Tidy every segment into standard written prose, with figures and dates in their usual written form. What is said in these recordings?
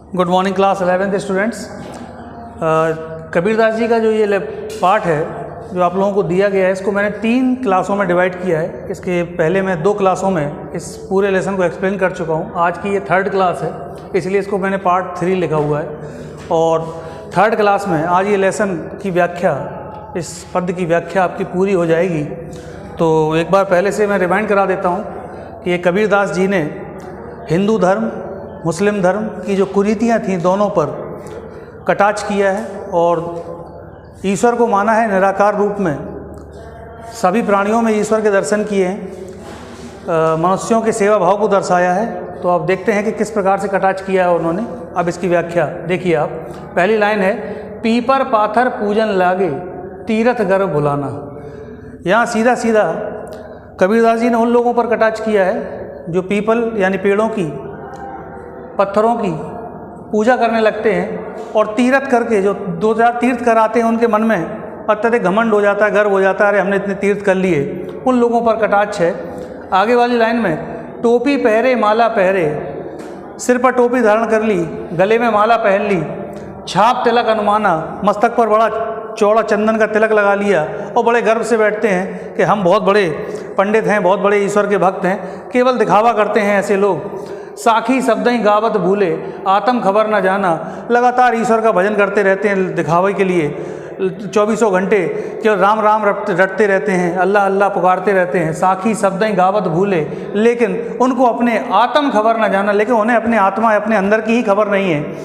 Good morning class 11th students. Kabirdas ji का जो ये पाठ है जो आप लोगों को दिया गया है, इसको मैंने 3 क्लासों में डिवाइड किया है। इसके पहले मैं 2 क्लासों में इस पूरे लेसन को एक्सप्लेन कर चुका हूँ। आज की ये 3rd क्लास है, इसलिए इसको मैंने पार्ट 3 लिखा हुआ है। और 3rd क्लास में आज ये लेसन की व्याख्या, इस पद की व्याख्या आपकी पूरी हो जाएगी। तो एक बार पहले से मैं रिमाइंड करा देता हूँ कि ये कबीरदास जी ने हिंदू धर्म मुस्लिम धर्म की जो कुरीतियाँ थीं दोनों पर कटाक्ष किया है और ईश्वर को माना है निराकार रूप में। सभी प्राणियों में ईश्वर के दर्शन किए हैं, मनुष्यों के सेवा भाव को दर्शाया है। तो आप देखते हैं कि किस प्रकार से कटाक्ष किया है उन्होंने। अब इसकी व्याख्या देखिए आप। पहली लाइन है, पीपर पाथर पूजन लागे तीरथ गर्भ भुलाना। यहाँ सीधा सीधा कबीरदास जी ने उन लोगों पर कटाक्ष किया है जो पीपल यानी पेड़ों की, पत्थरों की पूजा करने लगते हैं और तीर्थ करके जो 2-4 तीर्थ कराते हैं, उनके मन में अत्यधिक घमंड हो जाता है, गर्व हो जाता है, अरे हमने इतने तीर्थ कर लिए। उन लोगों पर कटाक्ष है। आगे वाली लाइन में, टोपी पहरे माला पहरे, सिर पर टोपी धारण कर ली, गले में माला पहन ली, छाप तिलक अनुमाना, मस्तक पर बड़ा चौड़ा चंदन का तिलक लगा लिया और बड़े गर्व से बैठते हैं कि हम बहुत बड़े पंडित हैं, बहुत बड़े ईश्वर के भक्त हैं। केवल दिखावा करते हैं ऐसे लोग। साखी शब्दई गावत भूले आत्म खबर न जाना। लगातार ईश्वर का भजन करते रहते हैं दिखावे के लिए। 24 घंटे केवल राम राम रटते रहते हैं, अल्लाह अल्लाह पुकारते रहते हैं। साखी शब्दई गावत भूले, लेकिन उनको अपने आत्म खबर न जाना, लेकिन उन्हें अपने आत्मा अपने अंदर की ही खबर नहीं है।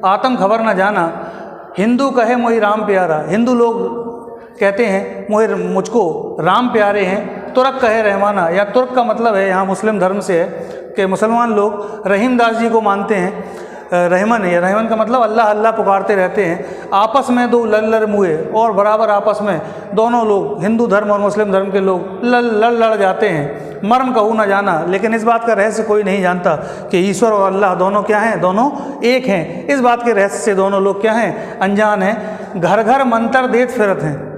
आत्म खबर न जाना। हिंदू कहे मोहि राम प्यारा, हिंदू लोग कहते हैं मुझको राम प्यारे हैं। तुर्क कहे रहमाना, या तुर्क का मतलब है यहाँ मुस्लिम धर्म से है कि मुसलमान लोग रहीमदास जी को मानते हैं। रहमन है, रहमन का मतलब अल्लाह अल्लाह पुकारते रहते हैं। आपस में दो लड़ मुए, और बराबर आपस में दोनों लोग, हिंदू धर्म और मुस्लिम धर्म के लोग लड़ जाते हैं। मर्म कहूँ ना जाना, लेकिन इस बात का रहस्य कोई नहीं जानता कि ईश्वर और अल्लाह दोनों क्या हैं, दोनों एक हैं। इस बात के रहस्य से दोनों लोग क्या हैं, अनजान हैं। घर घर मंत्र देत फिरत हैं।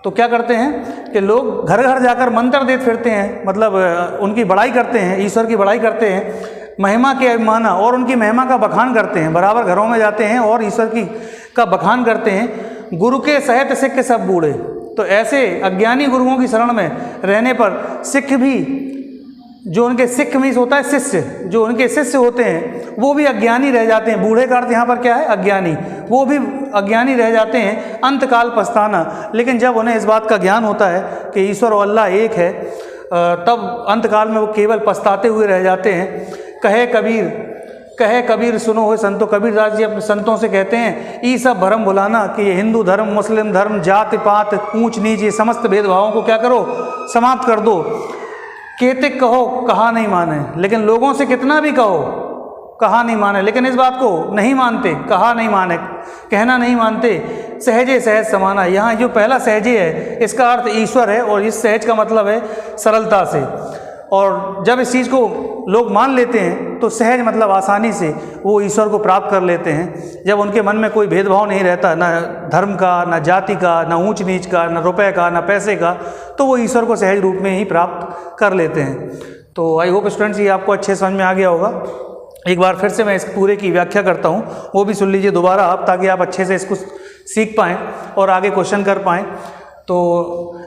तो क्या करते हैं कि लोग घर घर जाकर मंत्र देते फिरते हैं, मतलब उनकी बड़ाई करते हैं, ईश्वर की बड़ाई करते हैं, महिमा के अभिमाना, और उनकी महिमा का बखान करते हैं। बराबर घरों में जाते हैं और ईश्वर की का बखान करते हैं। गुरु के सहित सिख सब बूढ़े। तो ऐसे अज्ञानी गुरुओं की शरण में रहने पर सिख भी, जो उनके सिख मीन्स होता है शिष्य, जो उनके शिष्य होते हैं वो भी अज्ञानी रह जाते हैं। बूढ़े का अर्थ यहाँ पर क्या है, अज्ञानी। वो भी अज्ञानी रह जाते हैं, अंतकाल पछताना। लेकिन जब उन्हें इस बात का ज्ञान होता है कि ईश्वर और अल्लाह एक है, तब अंतकाल में वो केवल पछताते हुए रह जाते हैं। कहे कबीर सुनो हो संतो। कबीरदास जी अपने संतों से कहते हैं, ई सब भरम भुलाना, कि ये हिंदू धर्म मुस्लिम धर्म, जाति पात ऊंच नीच, ये समस्त भेदभावों को क्या करो, समाप्त कर दो। कहते कहो कहा नहीं माने, लेकिन लोगों से कितना भी कहो कहा नहीं माने, लेकिन इस बात को नहीं मानते, कहा नहीं माने, कहना नहीं मानते। सहजे सहज समाना, यहाँ जो पहला सहजे है इसका अर्थ ईश्वर है, और इस सहज का मतलब है सरलता से। और जब इस चीज़ को लोग मान लेते हैं तो सहज मतलब आसानी से वो ईश्वर को प्राप्त कर लेते हैं। जब उनके मन में कोई भेदभाव नहीं रहता, ना धर्म का, ना जाति का, ना ऊंच नीच का, ना रुपए का, ना पैसे का, तो वो ईश्वर को सहज रूप में ही प्राप्त कर लेते हैं। तो आई होप स्टूडेंट्स ये आपको अच्छे समझ में आ गया होगा। एक बार फिर से मैं इस पूरे की व्याख्या करता हूँ, वो भी सुन लीजिए दोबारा आप, ताकि आप अच्छे से इसको सीख पाएँ और आगे क्वेश्चन कर पाएँ। तो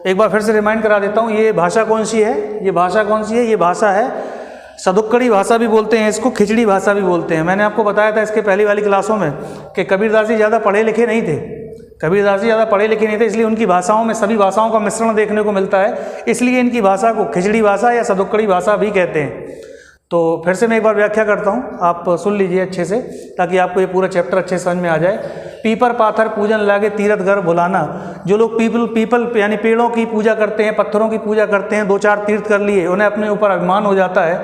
एक बार फिर से रिमाइंड करा देता हूँ, ये भाषा कौन सी है, ये भाषा कौन सी है, ये भाषा है सदुक्कड़ी भाषा भी बोलते हैं इसको, खिचड़ी भाषा भी बोलते हैं। मैंने आपको बताया था इसके पहली वाली क्लासों में कि कबीरदास जी ज़्यादा पढ़े लिखे नहीं थे। कबीरदास जी ज़्यादा पढ़े लिखे नहीं थे, इसलिए उनकी भाषाओं में सभी भाषाओं का मिश्रण देखने को मिलता है। इसलिए इनकी भाषा को खिचड़ी भाषा या सदुक्कड़ी भाषा भी कहते हैं। तो फिर से मैं एक बार व्याख्या करता हूँ, आप सुन लीजिए अच्छे से, ताकि आपको ये पूरा चैप्टर अच्छे समझ में आ जाए। पीपर पाथर पूजन लागे तीरथ गर्भ भुलाना। जो लोग पीपल यानी पेड़ों की पूजा करते हैं, पत्थरों की पूजा करते हैं, 2-4 तीर्थ कर लिए, उन्हें अपने ऊपर अभिमान हो जाता है।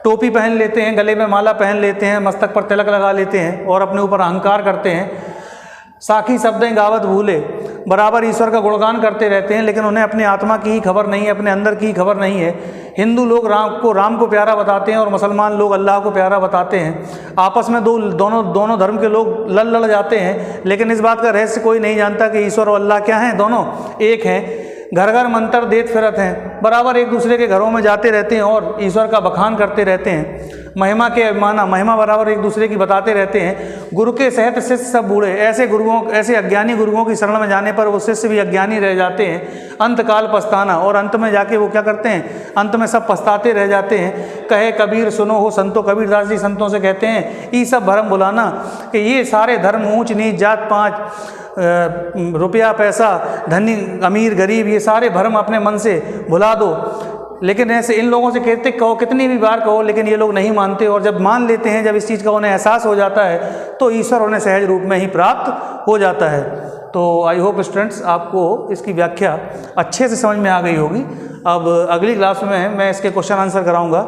टोपी पहन लेते हैं, गले में माला पहन लेते हैं, मस्तक पर तिलक लगा लेते हैं और अपने ऊपर अहंकार करते हैं। साखी शब्दें गावत भूले, बराबर ईश्वर का गुणगान करते रहते हैं, लेकिन उन्हें अपने आत्मा की ही खबर नहीं है, अपने अंदर की ही खबर नहीं है। हिंदू लोग राम को प्यारा बताते हैं और मुसलमान लोग अल्लाह को प्यारा बताते हैं। आपस में दोनों धर्म के लोग लड़ जाते हैं, लेकिन इस बात का रहस्य कोई नहीं जानता कि ईश्वर और अल्लाह क्या हैं, दोनों एक हैं। घर घर मंत्र देत फिरत हैं, बराबर एक दूसरे के घरों में जाते रहते हैं और ईश्वर का बखान करते रहते हैं। महिमा के माना, महिमा बराबर एक दूसरे की बताते रहते हैं। गुरु के सहित शिष्य सब बूढ़े, ऐसे अज्ञानी गुरुओं की शरण में जाने पर वो शिष्य भी अज्ञानी रह जाते हैं। अंत काल पछताना, और अंत में जाके वो क्या करते हैं, अंत में सब पछताते रह जाते हैं। कहे कबीर सुनो हो संतो, कबीरदास जी संतों से कहते हैं ये सब भरम भुलाना, कि ये सारे धर्म ऊंच नीच जात पात, रुपया पैसा, धनी अमीर गरीब, ये सारे भरम अपने मन से भुला दो। लेकिन ऐसे इन लोगों से कहते कहो, कितनी भी बार कहो, लेकिन ये लोग नहीं मानते, और जब मान लेते हैं, जब इस चीज़ का उन्हें एहसास हो जाता है, तो ईश्वर उन्हें सहज रूप में ही प्राप्त हो जाता है। तो आई होप स्टूडेंट्स आपको इसकी व्याख्या अच्छे से समझ में आ गई होगी। अब अगली क्लास में मैं इसके क्वेश्चन आंसर कराऊंगा।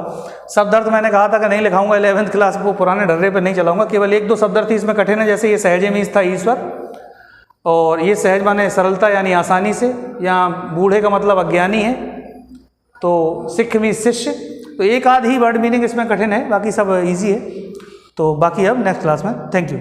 शब्दार्थ मैंने कहा था कि नहीं लिखाऊंगा, 11th क्लास को पुराने ढर्रे पर नहीं चलाऊंगा, केवल 1-2 शब्दार्थ इसमें कठिन है, जैसे ये सहजे मीज था ईश्वर, और ये सहज माने सरलता यानी आसानी से, यहाँ बूढ़े का मतलब अज्ञानी है, तो सिख मीज शिष्य, तो एक आध ही वर्ड मीनिंग इसमें कठिन है, बाकी सब इजी है। तो बाकी अब नेक्स्ट क्लास में। Thank you.